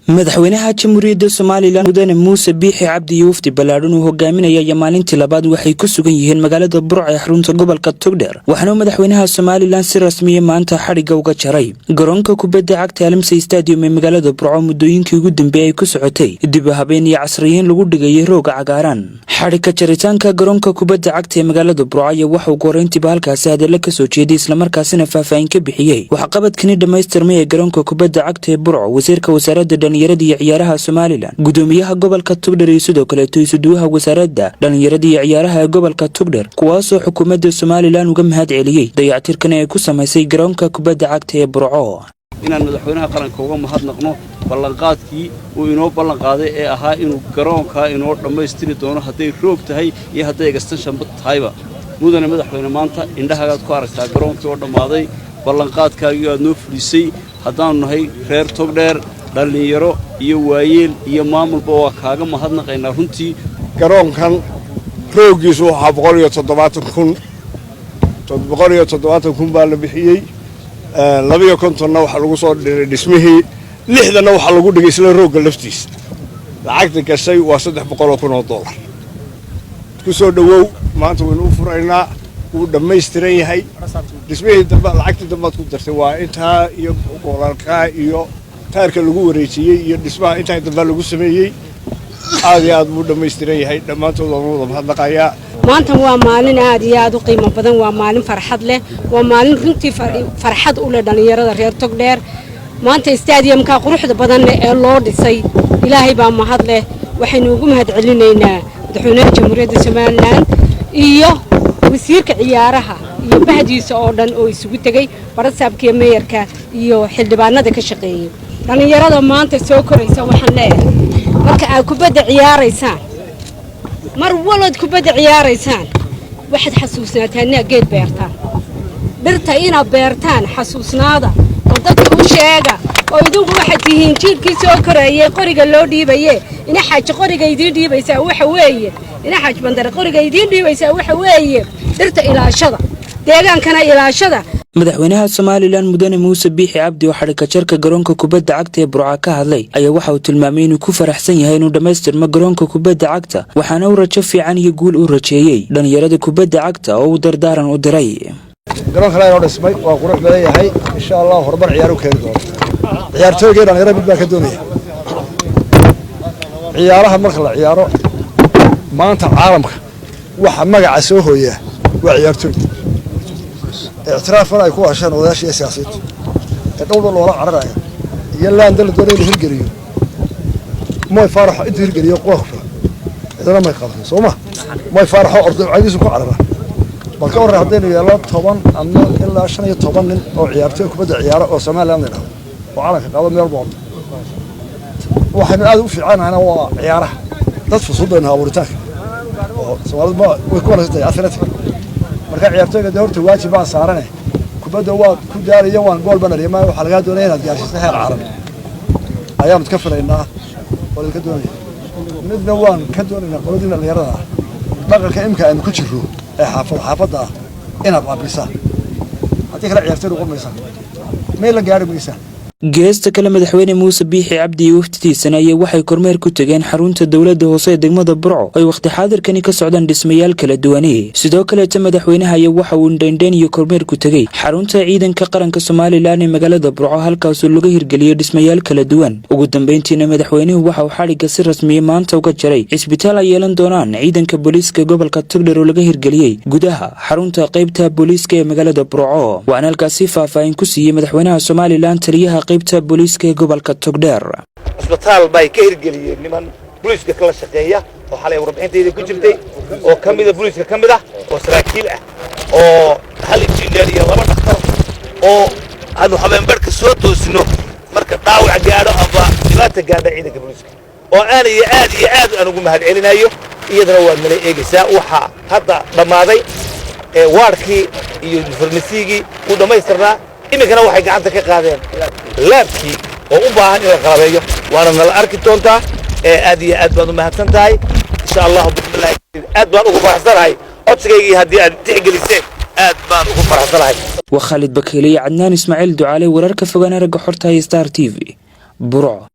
madaxweynaha jamhuuriyadda Soomaaliland mudane Muuse Biixi Cabdi Yuufti Balaadhun uu hogaaminaya maalintii labaad waxay ku sugan yihiin magaalada Burco ee xarunta gobolka Togdheer waxaana madaxweynaha Soomaaliland si rasmi ah maanta xariga uga jaray garoonka kubadda cagta Alamsey Stadium ee magaalada Burco muddooyinkii ugu dambeeyay ay ku socotay dib u habeyn iyo casriyeyn lagu dhigay rooga cagaaran xariga jaritaanka garoonka kubadda cagta ee magaalada Burco ayaa waxa uu goreyntiba halkaas hadal ka soo jeediyay isla markaasina faahfaahin ka bixiyay waxa qabadkani dhameystirmay ee garoonka kubadda cagta ee Burco wasiirka wasaaradda dhalinyarada iyo ciyaaraha Soomaaliland gudoomiyaha gobolka Togdheer iyo sidoo kale isuduwaha wasaaradda dhalinyarada iyo ciyaaraha ee gobolka Togdheer kuwaas oo xukuumadda Soomaaliland uga mahad celiyay dayactirkan ay ku sameysay garoonka kubadda cagta ee Burco inaan madaxweynaha qaranka uga mahadnaqno ballanqaadkii uu inoo ballan qaaday ee ahaa inuu garoonka inoo dhameystiri doono haday roog tahay iyo haday extension tahayba mudane madaxweyne maanta indhahaaga ku aragtaa garoonkii oo dhamaaday ballanqaadkaagii aad noo fulisay hadaan nahay reer Togdheer dhalinyaro iyo waayeel iyo maamulba waa kaaga mahadnaqaynaa runtii garoonkan roogiisu waxa 170,000 baa la bixiyay 250 waxa lagu soo dhiray dhismihii 60 waxa lagu dhigay isla rooga laftiisa lacagta gashay waa $300,000 ku soo dhawow maanta waynu furaynaa uu dhameystiran yahay dhismihii lacagta dambaad ku dartay waa inta iyo goolaalka iyo taarka lagu wareejiyay iyo dhismaha inta damba lagu sameeyay aad buu dhameystiran yahay dhamaantood wada mahadnaqaya maanta waa maalin aad iyo aad u qiimo badan waa maalin farxad leh waa maalin runtii farxad u leh dhalinyarada reer Togdheer maanta stadiumka quruxda badan ee loo dhisay ilaahay baa mahad leh waxaynu ugu mahad celinaynaa madaxweynaha jamhuuriyadda Soomaaliland iyo wasiirka ciyaaraha iyo bahdiisa oo dhan oo isugu tagay barasaabka meeyarka iyo xildhibaanada ka shaqeeyay dhalinyarada maanta soo koraysa waxaan leeyahay marka aad kubadda ciyaaraysaan mar walad kubadda ciyaaraysaan waxaad xasuusnaataan geed beertaan dhirta ina beertaan xasuusnaada oo dadka u sheega oo idinku waxaad tihiin jiilkii soo korayay qoriga loo dhiibaye ina xaaji qoriga idin dhiibaysaa waxa weeye ina xaaji bandar qoriga idin dhiibaysaa waxa weeye dhirta ilaashada deegaankana ilaashada madaxweynaha Soomaaliland mudane Muuse Biixi Cabdi oo xariga jarka garoonka kubadda cagta ee Burco ka hadlay ayaa waxa uu tilmaamay inuu ku faraxsan yahay inuu dhameystirmo garoonka kubadda cagta waxaana uu rajo fiican iyo guul u rajeeyay dhalinyarada kubadda cagta oo uu dardaaran u diray garoonka la dhismay waa qurux badan yahay insha Allah horumar ciyaar u keeni doono ciyaartooyga dhalinyarada mid baa ka doonaya ciyaaraha marka la ciyaaro maanta caalamka waxa magaca soo hooya waa ciyaartooy اعترافنا يكون عشان ولا شيء سياسي الأول والله عرّايا يلا عندنا الدنيا اللي هالجريو ما يفرح أنت هالجريو قوة إذا ما يخاف صومه ما يفرح أرض عايز يكون عرّا بكون عندنا يلا طبعا أنا إلا عشان يطبعا أو عيارتين كبد عيار أو سماء لنا وعارف هذا من البعض وحنا هذا في عنا أنا وعياره تدفع صدقنا ورتاك سؤال ما ويكون هذا أثرته marka ciyaartooyga doorta waajib aan saaranay kubadda waa ku daariyo waan gool banariyo ma waxa laga doonayaa inaad gaarsiiso heer caalami ayaan ka filaynaa oo laga doonayo midna waan ka doonaynaa qoladina dhalinyarada dhaqanka imka aan ku jiro ee xaafadda inaad qaabisa hadii kala ciyaartooydu qomaysan meel la gaari maysan geesta kale madaxweyne Muuse Biixi Cabdi Yuuftiisana ayaa waxay kormeer ku tageen xarunta dawladda hoose ee degmada Burco ay waqti xaadirkani ka socdaan dhismayaal kala duwan sidoo kale madaxweynaha ayaa waxa uu indhayn iyo kormeer ku tagay xarunta ciidanka qaranka Soomaaliland ee magaalada Burco halkaas oo laga hirgeliyay dhismayaal kala duwan ugu dambeyntiina madaxweynuhu waxa uu xariga si rasmi ah maanta uga jaray isbitaal ay yeelan doonaan ciidanka booliiska gobolka Togdheer oo laga hirgeliyay gudaha xarunta qaybta booliiska ee magaalada Burco waana halkaas faahfaahin ku siiyay madaxweynaha Soomaaliland taliyaha qaybta booliiska ee gobolka Togdheer isbitaal bay ka hirgeliyeen niman booliiska kala shaqeeya oo xalay warbixinteeda ku jirtay oo kamida booliiska kamida oo saraakiil ah oo hal injineer iyo laba dhakhtar oo aanu habeen barka soo toosino marka dhaawac gaadho aba dhibaato gaadho ciidanka booliiska oo aan iyo aad aan ugu mahad celinayo iyadana waa mala eegaysaa waxa hadda dhamaaday waarkii iyo farmasiigii u dhameystirnaa imikana waxay gacanta ka qaadeen laabkii oo u baahan in la qalabeeyo waana nala arki doontaa aad iyo aad baad u mahadsan tahay insha Allah billahi aad baan ugu faraxsanahay codsigaygii haddii aad tixgeliseen aad baan ugu faraxsanahay وخالد بكيلي عدنان إسماعيل دعالي ورارك فغانا رقا حورتها ستار تي في برع